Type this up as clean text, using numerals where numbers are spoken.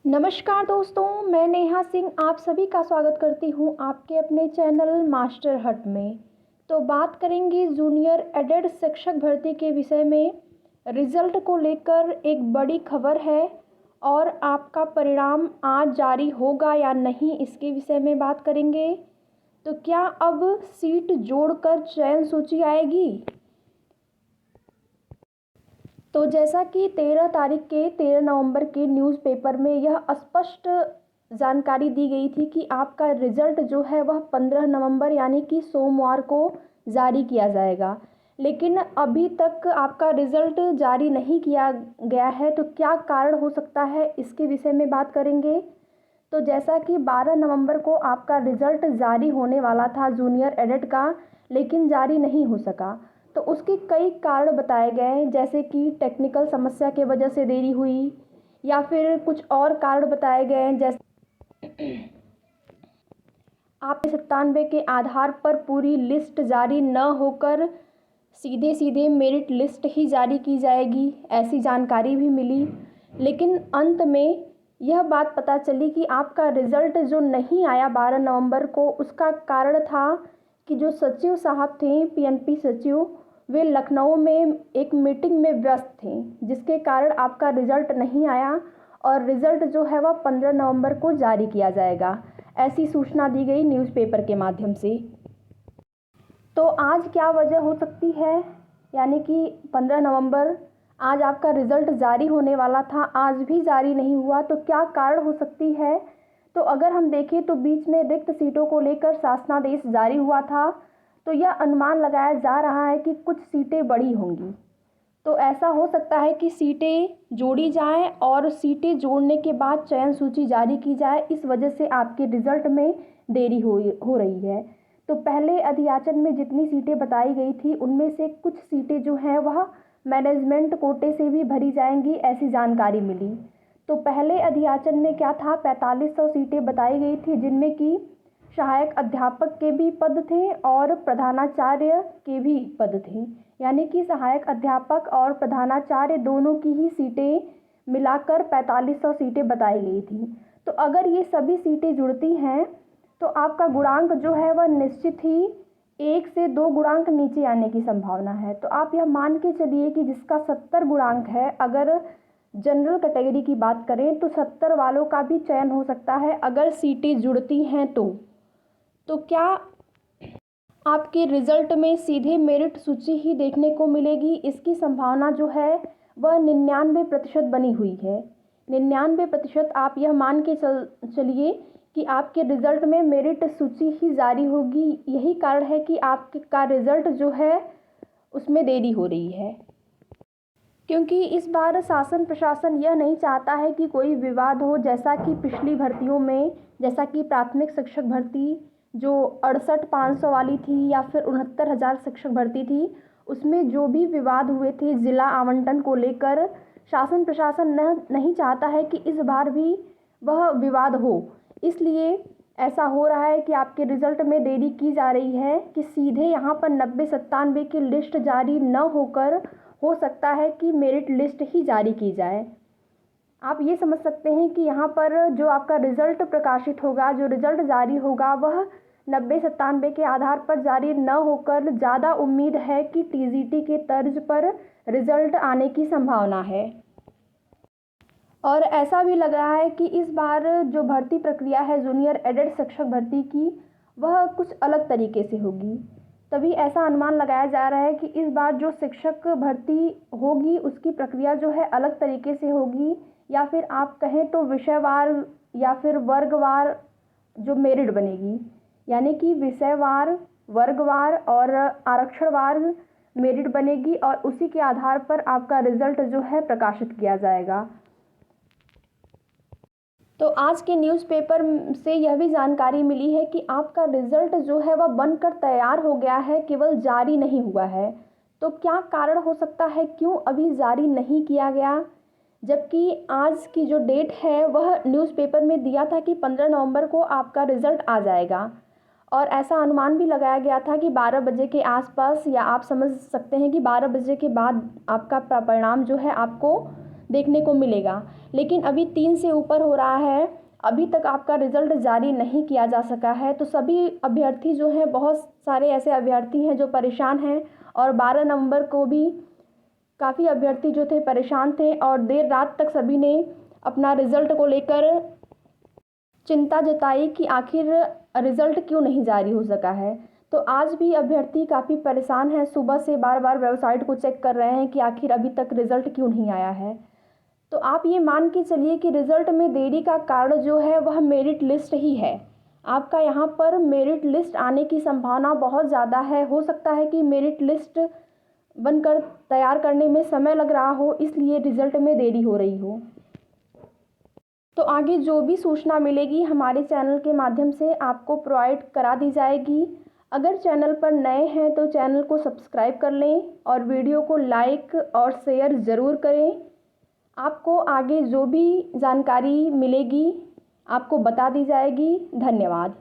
नमस्कार दोस्तों, मैं नेहा सिंह आप सभी का स्वागत करती हूँ आपके अपने चैनल मास्टर हट में। तो बात करेंगे जूनियर एडेड शिक्षक भर्ती के विषय में। रिज़ल्ट को लेकर एक बड़ी खबर है और आपका परिणाम आज जारी होगा या नहीं इसके विषय में बात करेंगे। तो क्या अब सीट जोड़कर चयन सूची आएगी? तो जैसा कि 13 नवंबर के न्यूज़पेपर में यह स्पष्ट जानकारी दी गई थी कि आपका रिज़ल्ट जो है वह 15 नवंबर यानी कि सोमवार को जारी किया जाएगा। लेकिन अभी तक आपका रिज़ल्ट जारी नहीं किया गया है, तो क्या कारण हो सकता है इसके विषय में बात करेंगे। तो जैसा कि 12 नवंबर को आपका रिज़ल्ट जारी होने वाला था जूनियर एडेड का, लेकिन जारी नहीं हो सका। तो उसके कई कारण बताए गए, जैसे कि टेक्निकल समस्या के वजह से देरी हुई या फिर कुछ और कारण बताए गए, जैसे आप 97 के आधार पर पूरी लिस्ट जारी न होकर सीधे सीधे मेरिट लिस्ट ही जारी की जाएगी, ऐसी जानकारी भी मिली। लेकिन अंत में यह बात पता चली कि आपका रिज़ल्ट जो नहीं आया 12 नवंबर को, उसका कारण था कि जो सचिव साहब थे, पीएनपी सचिव, वे लखनऊ में एक मीटिंग में व्यस्त थे, जिसके कारण आपका रिज़ल्ट नहीं आया और रिज़ल्ट जो है वह 15 नवंबर को जारी किया जाएगा, ऐसी सूचना दी गई न्यूज़पेपर के माध्यम से। तो आज क्या वजह हो सकती है, यानी कि 15 नवंबर आज आपका रिज़ल्ट जारी होने वाला था, आज भी जारी नहीं हुआ, तो क्या कारण हो सकती है। तो अगर हम देखें तो बीच में रिक्त सीटों को लेकर शासनादेश जारी हुआ था, तो यह अनुमान लगाया जा रहा है कि कुछ सीटें बढ़ी होंगी। तो ऐसा हो सकता है कि सीटें जोड़ी जाएं और सीटें जोड़ने के बाद चयन सूची जारी की जाए, इस वजह से आपके रिज़ल्ट में देरी हो रही है। तो पहले अधियाचन में जितनी सीटें बताई गई थी, उनमें से कुछ सीटें जो हैं वह मैनेजमेंट कोटे से भी भरी जाएंगी, ऐसी जानकारी मिली। तो पहले अधियाचन में क्या था, 4500 सीटें बताई गई थी, जिनमें कि सहायक अध्यापक के भी पद थे और प्रधानाचार्य के भी पद थे, यानी कि सहायक अध्यापक और प्रधानाचार्य दोनों की ही सीटें मिलाकर 4500 सीटें बताई गई थी। तो अगर ये सभी सीटें जुड़ती हैं तो आपका गुणांक जो है वह निश्चित ही 1 से 2 गुणांक नीचे आने की संभावना है। तो आप यह मान के चलिए कि जिसका 70 गुणांक है, अगर जनरल कैटेगरी की बात करें तो 70 वालों का भी चयन हो सकता है अगर सीटें जुड़ती हैं तो क्या आपके रिज़ल्ट में सीधे मेरिट सूची ही देखने को मिलेगी, इसकी संभावना जो है वह 99% बनी हुई है। 99% आप यह मान के चलिए कि आपके रिज़ल्ट में मेरिट सूची ही जारी होगी। यही कारण है कि आपका रिज़ल्ट जो है उसमें देरी हो रही है, क्योंकि इस बार शासन प्रशासन यह नहीं चाहता है कि कोई विवाद हो, जैसा कि पिछली भर्तियों में, जैसा कि प्राथमिक शिक्षक भर्ती जो 68,500 वाली थी या फिर 69,000 शिक्षक भर्ती थी, उसमें जो भी विवाद हुए थे ज़िला आवंटन को लेकर, शासन प्रशासन नहीं चाहता है कि इस बार भी वह विवाद हो। इसलिए ऐसा हो रहा है कि आपके रिज़ल्ट में देरी की जा रही है कि सीधे यहाँ पर 90-97 की लिस्ट जारी न होकर हो सकता है कि मेरिट लिस्ट ही जारी की जाए। आप ये समझ सकते हैं कि यहाँ पर जो आपका रिज़ल्ट प्रकाशित होगा, जो रिज़ल्ट जारी होगा, वह 90-97 के आधार पर जारी न होकर ज़्यादा उम्मीद है कि टीजीटी के तर्ज पर रिज़ल्ट आने की संभावना है। और ऐसा भी लग रहा है कि इस बार जो भर्ती प्रक्रिया है जूनियर एडेड शिक्षक भर्ती की, वह कुछ अलग तरीके से होगी। तभी ऐसा अनुमान लगाया जा रहा है कि इस बार जो शिक्षक भर्ती होगी उसकी प्रक्रिया जो है अलग तरीके से होगी, या फिर आप कहें तो विषयवार या फिर वर्गवार जो मेरिट बनेगी, यानी कि विषयवार, वर्गवार और आरक्षणवार मेरिट बनेगी और उसी के आधार पर आपका रिज़ल्ट जो है प्रकाशित किया जाएगा। तो आज के न्यूज़पेपर से यह भी जानकारी मिली है कि आपका रिज़ल्ट जो है वह बनकर तैयार हो गया है, केवल जारी नहीं हुआ है। तो क्या कारण हो सकता है, क्यों अभी जारी नहीं किया गया, जबकि आज की जो डेट है वह न्यूज़पेपर में दिया था कि 15 नवंबर को आपका रिज़ल्ट आ जाएगा। और ऐसा अनुमान भी लगाया गया था कि 12 बजे के आसपास, या आप समझ सकते हैं कि 12 बजे के बाद आपका परिणाम जो है आपको देखने को मिलेगा। लेकिन अभी 3 से ऊपर हो रहा है, अभी तक आपका रिज़ल्ट जारी नहीं किया जा सका है। तो सभी अभ्यर्थी जो हैं, बहुत सारे ऐसे अभ्यर्थी हैं जो परेशान हैं, और 12 नवंबर को भी काफ़ी अभ्यर्थी जो थे परेशान थे, और देर रात तक सभी ने अपना रिज़ल्ट को लेकर चिंता जताई कि आखिर रिज़ल्ट क्यों नहीं जारी हो सका है। तो आज भी अभ्यर्थी काफ़ी परेशान हैं, सुबह से बार बार वेबसाइट को चेक कर रहे हैं कि आखिर अभी तक रिज़ल्ट क्यों नहीं आया है। तो आप ये मान के चलिए कि रिज़ल्ट में देरी का कारण जो है वह मेरिट लिस्ट ही है। आपका यहाँ पर मेरिट लिस्ट आने की संभावना बहुत ज़्यादा है। हो सकता है कि मेरिट लिस्ट बनकर तैयार करने में समय लग रहा हो, इसलिए रिज़ल्ट में देरी हो रही हो। तो आगे जो भी सूचना मिलेगी हमारे चैनल के माध्यम से आपको प्रोवाइड करा दी जाएगी। अगर चैनल पर नए हैं तो चैनल को सब्सक्राइब कर लें और वीडियो को लाइक और शेयर ज़रूर करें। आपको आगे जो भी जानकारी मिलेगी आपको बता दी जाएगी। धन्यवाद।